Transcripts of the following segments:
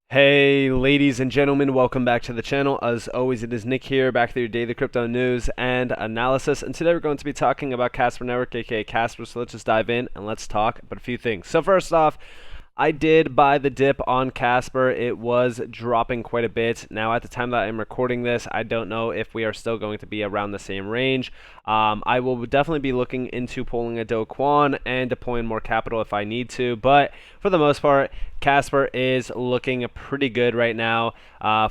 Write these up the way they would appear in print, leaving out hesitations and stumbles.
Hey ladies and gentlemen, welcome back to the channel. As always, it is Nick here, back with your daily crypto news and analysis. And today we're going to be talking about Casper Network, aka Casper. So let's just dive in and let's talk about a few things. So first off, I did buy the dip on Casper. It was dropping quite a bit. Now, at the time that I'm recording this, I don't know if we are still going to be around the same range. I will definitely be looking into pulling a Do Kwon and deploying more capital if I need to. But for the most part, Casper is looking pretty good right now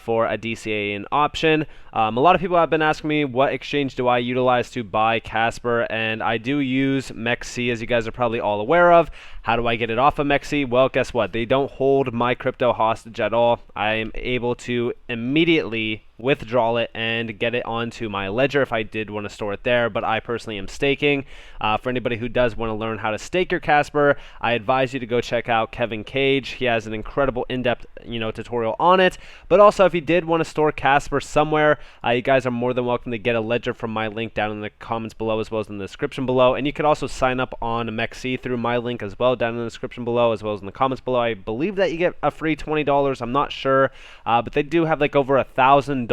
for a DCA in option. A lot of people have been asking me what exchange do I utilize to buy Casper, and I do use MEXC, as you guys are probably all aware of. How do I get it off of MEXC? Well, guess what? They don't hold my crypto hostage at all. I am able to immediately withdraw it and get it onto my ledger if I did want to store it there, but I personally am staking. For anybody who does want to learn how to stake your Casper, I advise you to go check out Kevin Cage. He has an incredible in-depth tutorial on it. But also, if you did want to store Casper somewhere, you guys are more than welcome to get a ledger from my link down in the comments below, as well as in the description below. And you can also sign up on MEXC through my link as well down in the description below, as well as in the comments below. I believe that you get a free $20. I'm not sure, but they do have like over $1,000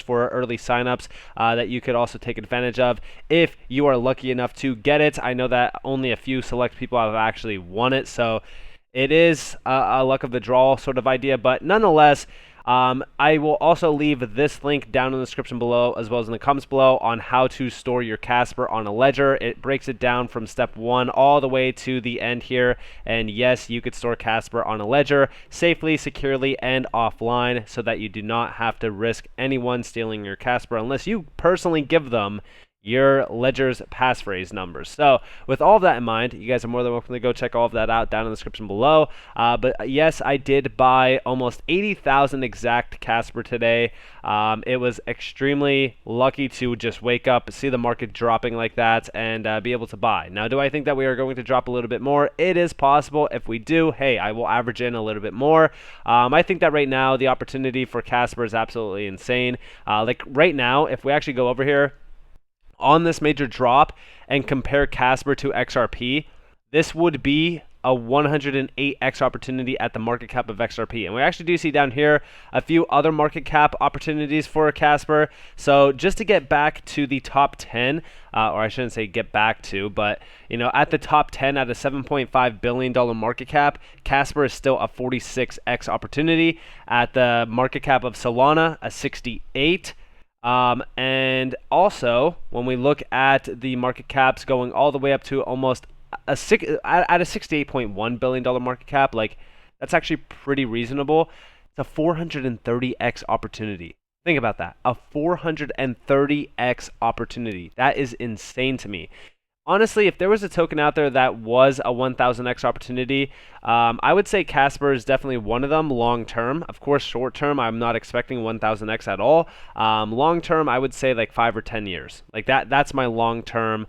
for early signups that you could also take advantage of if you are lucky enough to get it. I know that only a few select people have actually won it, so it is a luck of the draw sort of idea, but nonetheless, I will also leave this link down in the description below, as well as in the comments below, on how to store your Casper on a ledger. It breaks it down from step 1 all the way to the end here. And yes, you could store Casper on a ledger safely, securely, and offline, so that you do not have to risk anyone stealing your Casper unless you personally give them your ledger's passphrase numbers. So with all of that in mind, you guys are more than welcome to go check all of that out down in the description below. But yes, I did buy almost 80,000 exact Casper today. It was extremely lucky to just wake up, see the market dropping like that, and be able to buy. Now, do I think that we are going to drop a little bit more? It is possible. If we do, hey, I will average in a little bit more. I think that right now the opportunity for Casper is absolutely insane. Like right now, if we actually go over here on this major drop and compare Casper to XRP, this would be a 108x opportunity at the market cap of XRP. And we actually do see down here a few other market cap opportunities for Casper. So just to get back to the top 10, or I shouldn't say get back to, but at the top 10 at a $7.5 billion market cap, Casper is still a 46x opportunity. At the market cap of Solana, a 68. And also, when we look at the market caps going all the way up to almost at a $68.1 billion market cap, like that's actually pretty reasonable. It's a 430x opportunity. Think about that. A 430x opportunity. That is insane to me. Honestly, if there was a token out there that was a 1000x opportunity, I would say Casper is definitely one of them long term. Of course, short term, I'm not expecting 1000x at all. Long term, I would say like 5 or 10 years. Like that's my long term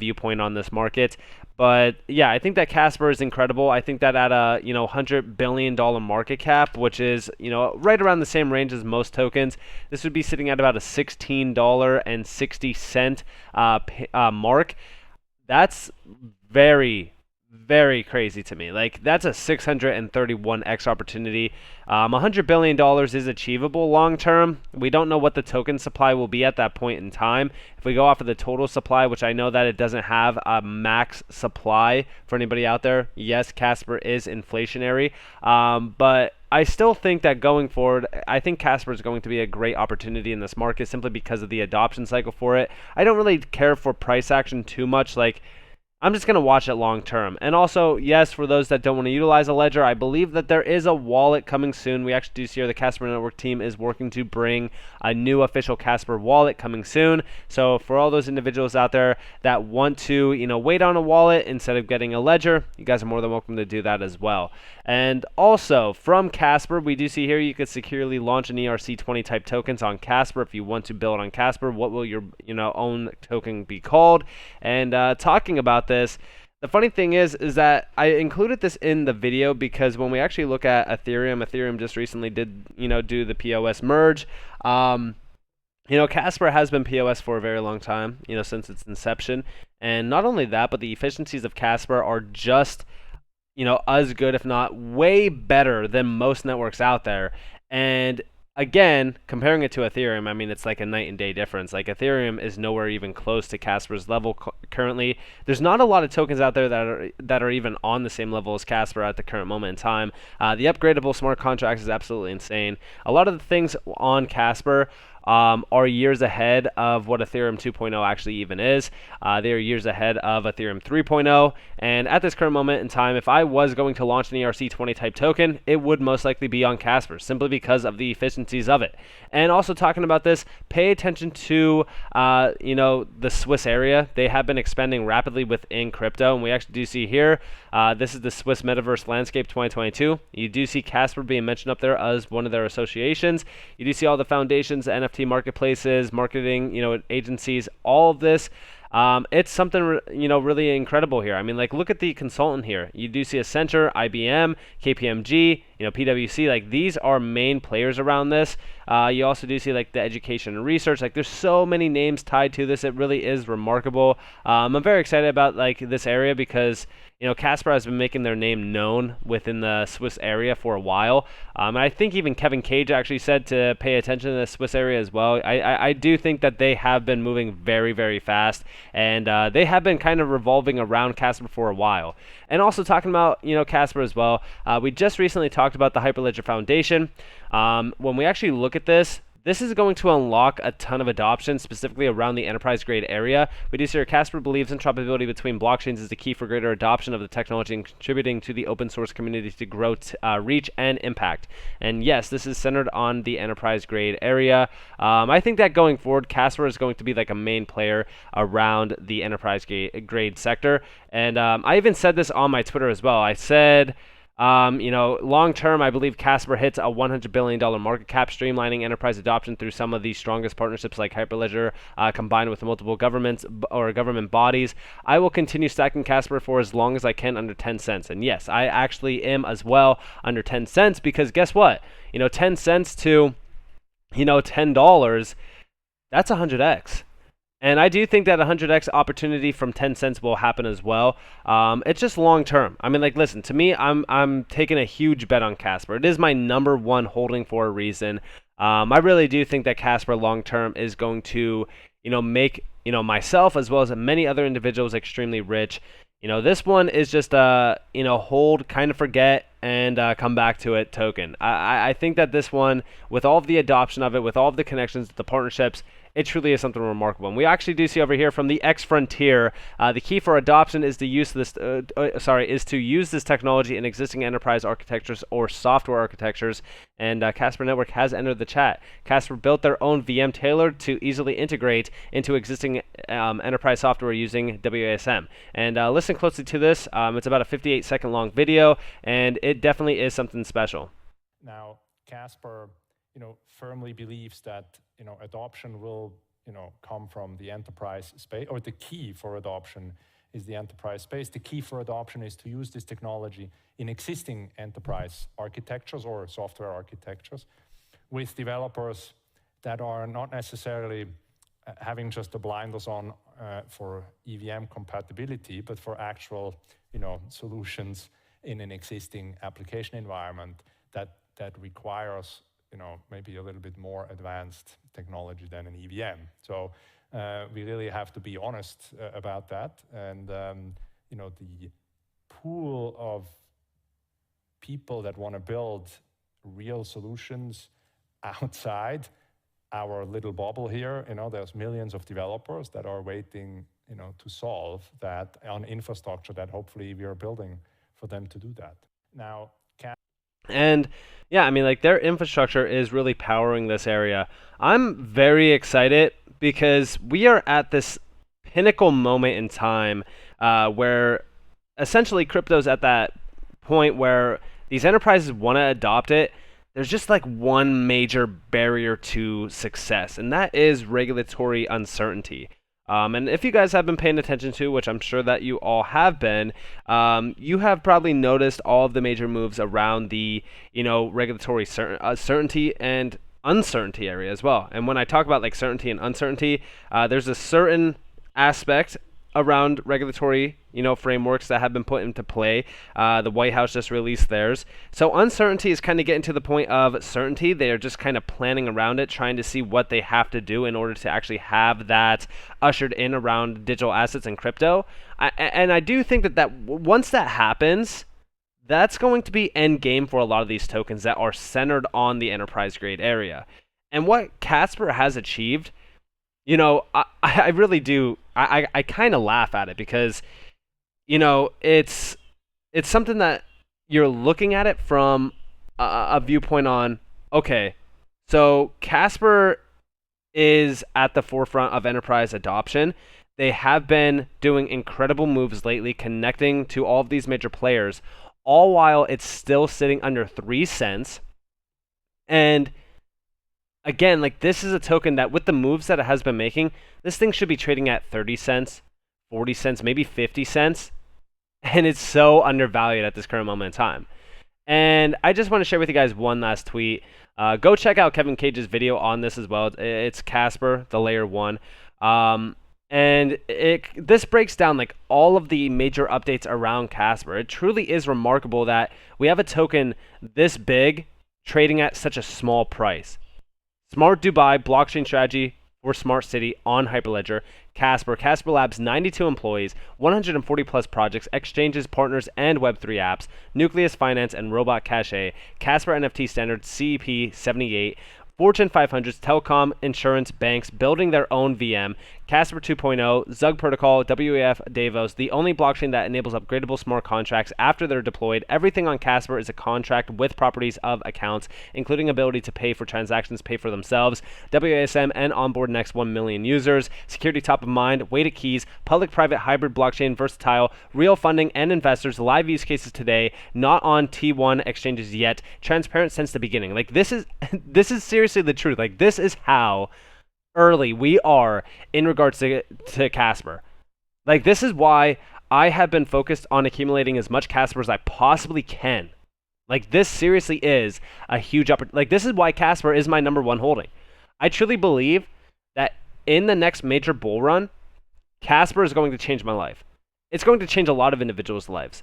viewpoint on this market. But yeah, I think that Casper is incredible. I think that at a $100 billion market cap, which is right around the same range as most tokens, this would be sitting at about a $16.60 mark. That's very, very crazy to me. Like, that's a 631x opportunity. $100 billion is achievable long term. We don't know what the token supply will be at that point in time. If we go off of the total supply, which I know that it doesn't have a max supply for anybody out there, yes, Casper is inflationary. But I still think that going forward, I think Casper is going to be a great opportunity in this market simply because of the adoption cycle for it. I don't really care for price action too much. Like, I'm just going to watch it long term. And also, yes, for those that don't want to utilize a ledger, I believe that there is a wallet coming soon. We actually do see here the Casper Network team is working to bring a new official Casper wallet coming soon. So for all those individuals out there that want to, wait on a wallet instead of getting a ledger, you guys are more than welcome to do that as well. And also from Casper, we do see here you could securely launch an ERC20 type tokens on Casper. If you want to build on Casper, what will your own token be called? And talking about this, the funny thing is that I included this in the video because when we actually look at Ethereum just recently did do the POS merge. Casper has been POS for a very long time, since its inception. And not only that, but the efficiencies of Casper are just as good, if not way better than most networks out there. And again, comparing it to Ethereum, I mean, it's like a night and day difference. Like Ethereum is nowhere even close to Casper's level currently. There's not a lot of tokens out there that are even on the same level as Casper at the current moment in time. The upgradable smart contracts is absolutely insane. A lot of the things on Casper are years ahead of what Ethereum 2.0 actually even is. They are years ahead of Ethereum 3.0, and at this current moment in time, if I was going to launch an ERC20 type token, it would most likely be on Casper, simply because of the efficiencies of it. And also talking about this, pay attention to the Swiss area. They have been expanding rapidly within crypto, and we actually do see here, this is the Swiss Metaverse Landscape 2022. You do see Casper being mentioned up there as one of their associations. You do see all the foundations, NFT marketplaces, marketing, agencies, all of this. It's something, really incredible here. I mean, like, look at the consultant here. You do see Accenture, IBM, KPMG, PwC. Like, these are main players around this. You also do see, like, the education and research. Like, there's so many names tied to this. It really is remarkable. I'm very excited about, like, this area because, Casper has been making their name known within the Swiss area for a while. And I think even Kevin Cage actually said to pay attention to the Swiss area as well. I do think that they have been moving very, very fast, and they have been kind of revolving around Casper for a while. And also talking about, Casper as well, we just recently talked about the Hyperledger Foundation. When we actually look at this, this is going to unlock a ton of adoption, specifically around the enterprise grade area. We do see here Casper believes interoperability between blockchains is the key for greater adoption of the technology and contributing to the open source community to grow reach and impact. And yes, this is centered on the enterprise grade area. I think that going forward, Casper is going to be like a main player around the enterprise grade sector. And I even said this on my Twitter as well. I said, long term, I believe Casper hits a $100 billion market cap, streamlining enterprise adoption through some of the strongest partnerships like Hyperledger, combined with multiple governments or government bodies. I will continue stacking Casper for as long as I can under 10 cents. And yes, I actually am as well under 10 cents because guess what? 10 cents to, $10, that's 100x. And I do think that 100x opportunity from 10 cents will happen as well. It's just long term. I mean, like, listen, to me, I'm taking a huge bet on Casper. It is my number one holding for a reason. I really do think that Casper long term is going to, make, myself as well as many other individuals extremely rich. This one is just a, hold, kind of forget, and come back to it token. I think that this one, with all of the adoption of it, with all of the connections, the partnerships, it truly is something remarkable. And we actually do see over here from the X Frontier, the key for adoption is to use this. Is to use this technology in existing enterprise architectures or software architectures. And Casper Network has entered the chat. Casper built their own VM tailored to easily integrate into existing enterprise software using WASM. And listen closely to this. It's about a 58-second long video, and it definitely is something special. Now, Casper, firmly believes that adoption will come from the enterprise space, or the key for adoption is the enterprise space. The key for adoption is to use this technology in existing enterprise architectures or software architectures with developers that are not necessarily having just the blinders on for EVM compatibility, but for actual solutions in an existing application environment that requires maybe a little bit more advanced technology than an EVM. So we really have to be honest about that. And the pool of people that want to build real solutions outside our little bubble here, there's millions of developers that are waiting, to solve that on infrastructure that hopefully we are building for them to do that. Now, and yeah, I mean, like, their infrastructure is really powering this area. I'm very excited because we are at this pinnacle moment in time where essentially crypto's at that point where these enterprises want to adopt it. There's just like one major barrier to success, and that is regulatory uncertainty. And if you guys have been paying attention to, which I'm sure that you all have been, you have probably noticed all of the major moves around the, regulatory certainty and uncertainty area as well. And when I talk about like certainty and uncertainty, there's a certain aspect around regulatory frameworks that have been put into play. The White House just released theirs. So uncertainty is kind of getting to the point of certainty. They are just kind of planning around it, trying to see what they have to do in order to actually have that ushered in around digital assets and crypto. And I do think that once that happens, that's going to be end game for a lot of these tokens that are centered on the enterprise grade area. And what Casper has achieved, I really do. I kind of laugh at it because, it's something that you're looking at it from a viewpoint on, okay, so Casper is at the forefront of enterprise adoption. They have been doing incredible moves lately, connecting to all of these major players, all while it's still sitting under 3 cents. And again, like, this is a token that with the moves that it has been making, this thing should be trading at 30 cents, 40 cents, maybe 50 cents. And it's so undervalued at this current moment in time. And I just want to share with you guys one last tweet. Go check out Kevin Cage's video on this as well. It's Casper, the layer 1. And this breaks down like all of the major updates around Casper. It truly is remarkable that we have a token this big trading at such a small price. Smart Dubai blockchain strategy for Smart City on Hyperledger. Casper Labs, 92 employees, 140 plus projects, exchanges, partners, and Web3 apps. Nucleus Finance and Robot Cache. Casper NFT standard CP78. Fortune 500s, telecom, insurance, banks building their own VM. Casper 2.0, Zug Protocol, WEF, Davos, the only blockchain that enables upgradable smart contracts after they're deployed. Everything on Casper is a contract with properties of accounts, including ability to pay for transactions, pay for themselves. WASM and onboard next 1 million users. Security top of mind, weighted keys, public-private hybrid blockchain, versatile, real funding and investors, live use cases today, not on T1 exchanges yet, transparent since the beginning. Like, this is seriously the truth. Like, this is how early we are in regards to Casper. Like, this is why I have been focused on accumulating as much Casper as I possibly can. Like, this seriously is a huge opportunity. Like, this is why Casper is my number 1 holding. I truly believe that in the next major bull run, Casper is going to change my life. It's going to change a lot of individuals' lives.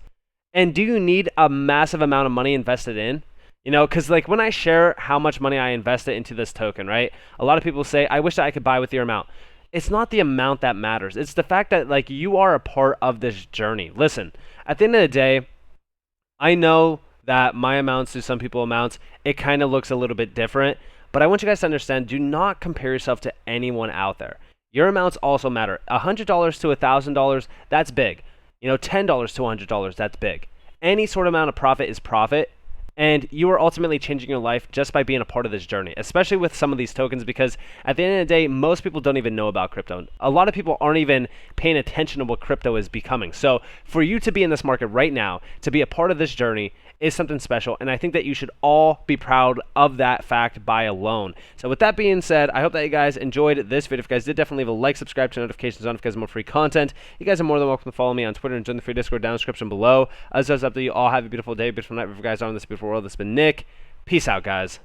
And do you need a massive amount of money invested in? Because like when I share how much money I invested into this token, right? A lot of people say, I wish that I could buy with your amount. It's not the amount that matters. It's the fact that like you are a part of this journey. Listen, at the end of the day, I know that my amounts to some people amounts, it kind of looks a little bit different. But I want you guys to understand, do not compare yourself to anyone out there. Your amounts also matter. $100 to $1,000, that's big. $10 to $100, that's big. Any sort of amount of profit is profit. And you are ultimately changing your life just by being a part of this journey, especially with some of these tokens, because at the end of the day, most people don't even know about crypto. A lot of people aren't even paying attention to what crypto is becoming. So for you to be in this market right now, to be a part of this journey, is something special, and I think that you should all be proud of that fact by alone. So with that being said, I hope that you guys enjoyed this video. If you guys did, definitely leave a like, subscribe, to notifications on if you guys have more free content. You guys are more than welcome to follow me on Twitter and join the free Discord down in the description below. As always, up to you all, have a beautiful day, beautiful night, wherever you guys are in this beautiful world. This has been Nick. Peace out, guys.